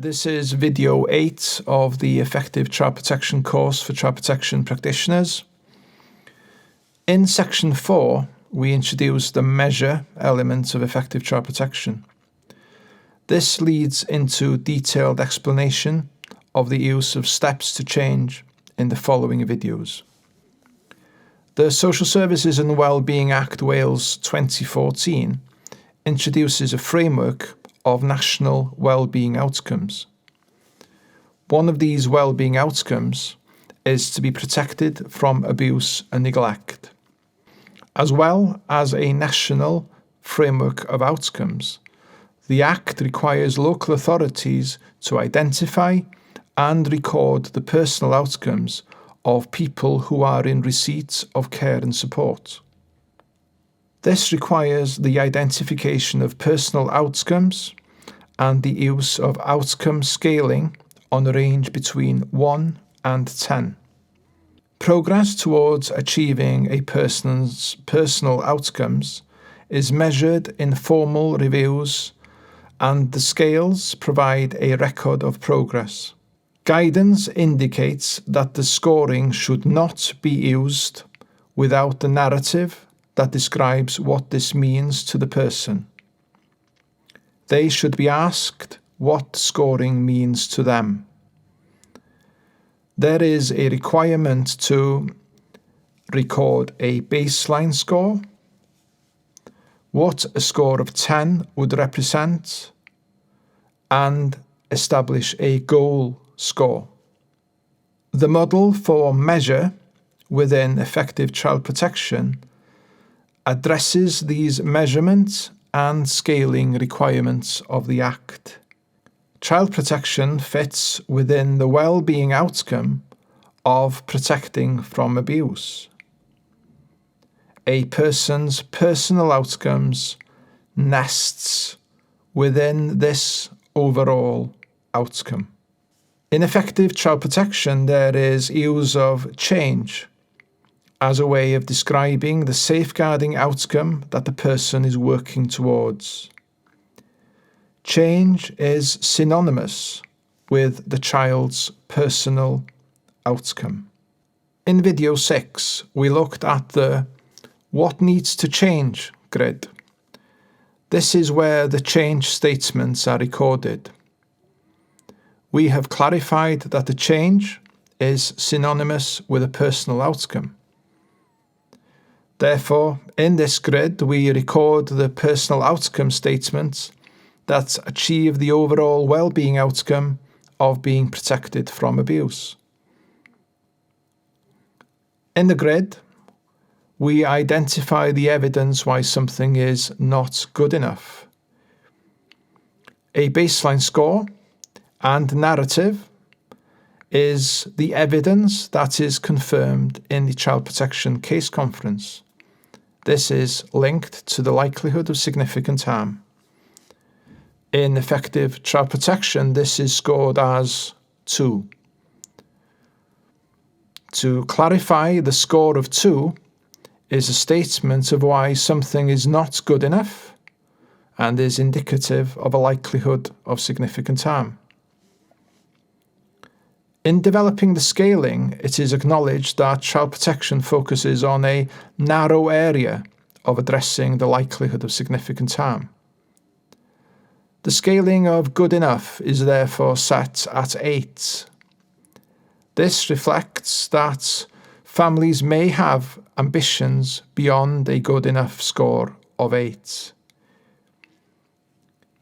This is video 8 of the Effective Child Protection course for child protection practitioners. In section 4, we introduce the measure element of effective child protection. This leads into detailed explanation of the use of steps to change in the following videos. The Social Services and Wellbeing Act Wales 2014 introduces a framework of national wellbeing outcomes. One of these wellbeing outcomes is to be protected from abuse and neglect. As well as a national framework of outcomes, the Act requires local authorities to identify and record the personal outcomes of people who are in receipt of care and support. This requires the identification of personal outcomes and the use of outcome scaling on a range between 1 and 10. Progress towards achieving a person's personal outcomes is measured in formal reviews, and the scales provide a record of progress. Guidance indicates that the scoring should not be used without the narrative that describes what this means to the person. They should be asked what scoring means to them. There is a requirement to record a baseline score, what a score of 10 would represent, and establish a goal score. The model for measure within effective child protection addresses these measurements and scaling requirements of the Act. Child protection fits within the well-being outcome of protecting from abuse. A person's personal outcomes nests within this overall outcome. In effective child protection, there is use of change as a way of describing the safeguarding outcome that the person is working towards. Change is synonymous with the child's personal outcome. In video 6, we looked at the What Needs to Change grid. This is where the change statements are recorded. We have clarified that the change is synonymous with a personal outcome. Therefore, in this grid, we record the personal outcome statements that achieve the overall well-being outcome of being protected from abuse. In the grid, we identify the evidence why something is not good enough. A baseline score and narrative is the evidence that is confirmed in the Child Protection Case Conference. This is linked to the likelihood of significant harm. In effective child protection, this is scored as 2. To clarify, the score of 2 is a statement of why something is not good enough and is indicative of a likelihood of significant harm. In developing the scaling, it is acknowledged that child protection focuses on a narrow area of addressing the likelihood of significant harm. The scaling of good enough is therefore set at 8. This reflects that families may have ambitions beyond a good enough score of 8.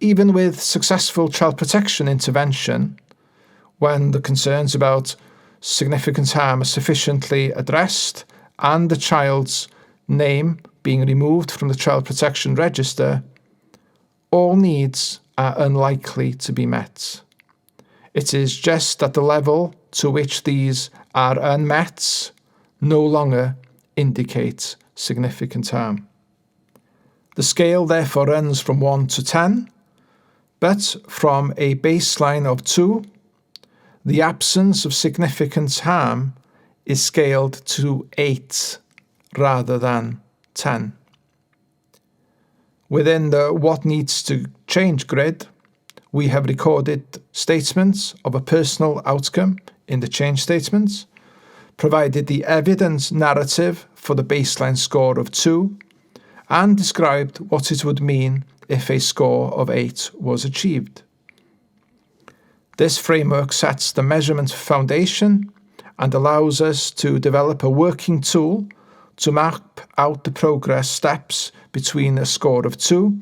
Even with successful child protection intervention, when the concerns about significant harm are sufficiently addressed and the child's name being removed from the Child Protection Register, all needs are unlikely to be met. It is just at the level to which these are unmet no longer indicates significant harm. The scale therefore runs from 1 to 10, but from a baseline of 2, the absence of significant harm is scaled to 8 rather than 10. Within the What Needs to Change grid, we have recorded statements of a personal outcome in the change statements, provided the evidence narrative for the baseline score of 2, and described what it would mean if a score of 8 was achieved. This framework sets the measurement foundation and allows us to develop a working tool to map out the progress steps between a score of 2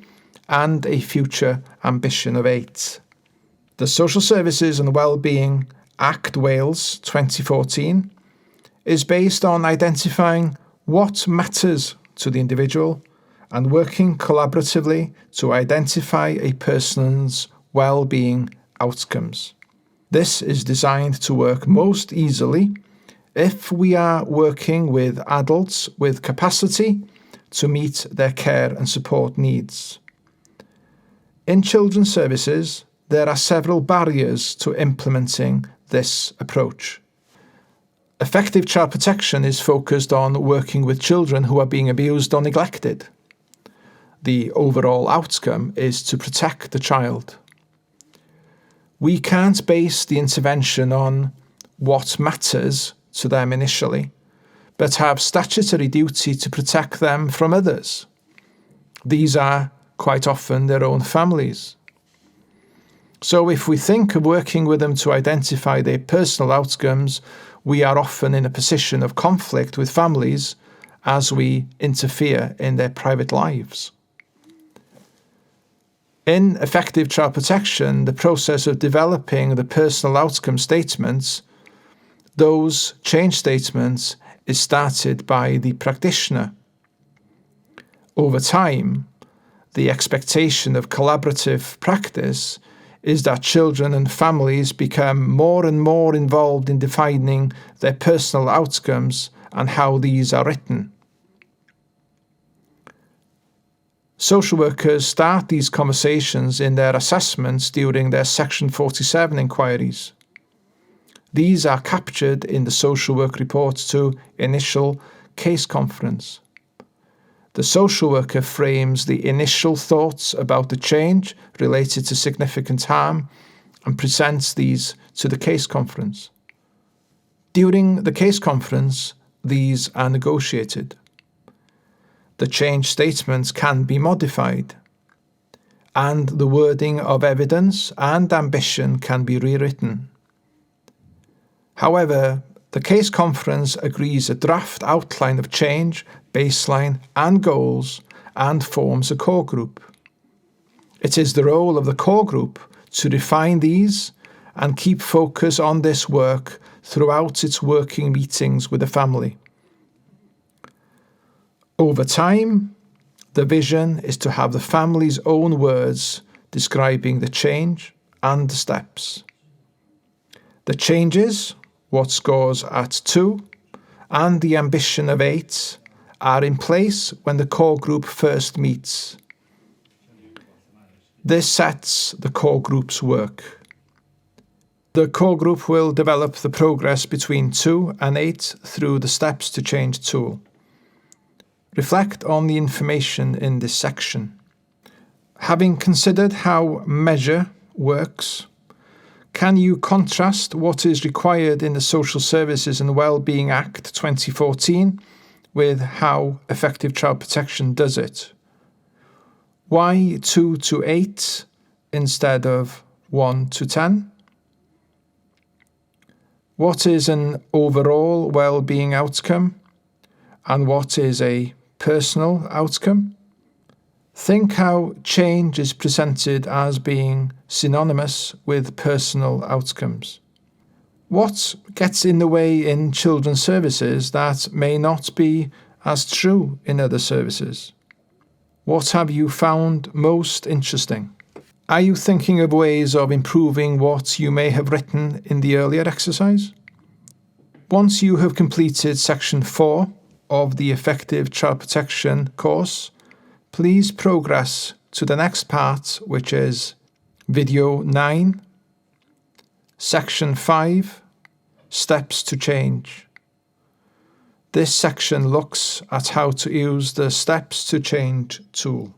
and a future ambition of 8. The Social Services and Wellbeing Act Wales 2014 is based on identifying what matters to the individual and working collaboratively to identify a person's well-being outcomes. This is designed to work most easily if we are working with adults with capacity to meet their care and support needs. In children's services, there are several barriers to implementing this approach. Effective child protection is focused on working with children who are being abused or neglected. The overall outcome is to protect the child. We can't base the intervention on what matters to them initially, but have statutory duty to protect them from others. These are quite often their own families. So if we think of working with them to identify their personal outcomes, we are often in a position of conflict with families as we interfere in their private lives. In effective child protection, the process of developing the personal outcome statements, those change statements, is started by the practitioner. Over time, the expectation of collaborative practice is that children and families become more and more involved in defining their personal outcomes and how these are written. Social workers start these conversations in their assessments during their Section 47 inquiries. These are captured in the social work reports to initial case conference. The social worker frames the initial thoughts about the change related to significant harm and presents these to the case conference. During the case conference, these are negotiated. The change statements can be modified, and the wording of evidence and ambition can be rewritten. However, the case conference agrees a draft outline of change, baseline and goals, and forms a core group. It is the role of the core group to refine these and keep focus on this work throughout its working meetings with the family. Over time, the vision is to have the family's own words describing the change and the steps. The changes, what scores at 2, and the ambition of 8 are in place when the core group first meets. This sets the core group's work. The core group will develop the progress between 2 and 8 through the Steps to Change tool. Reflect on the information in this section. Having considered how measure works, can you contrast what is required in the Social Services and Wellbeing Act 2014 with how effective child protection does it? Why 2 to 8 instead of 1 to 10? What is an overall well-being outcome, and what is a personal outcome? Think how change is presented as being synonymous with personal outcomes. What gets in the way in children's services that may not be as true in other services? What have you found most interesting? Are you thinking of ways of improving what you may have written in the earlier exercise? Once you have completed Section 4 of the Effective Child Protection course, please progress to the next part, which is Video 9, Section 5, Steps to Change. This section looks at how to use the Steps to Change tool.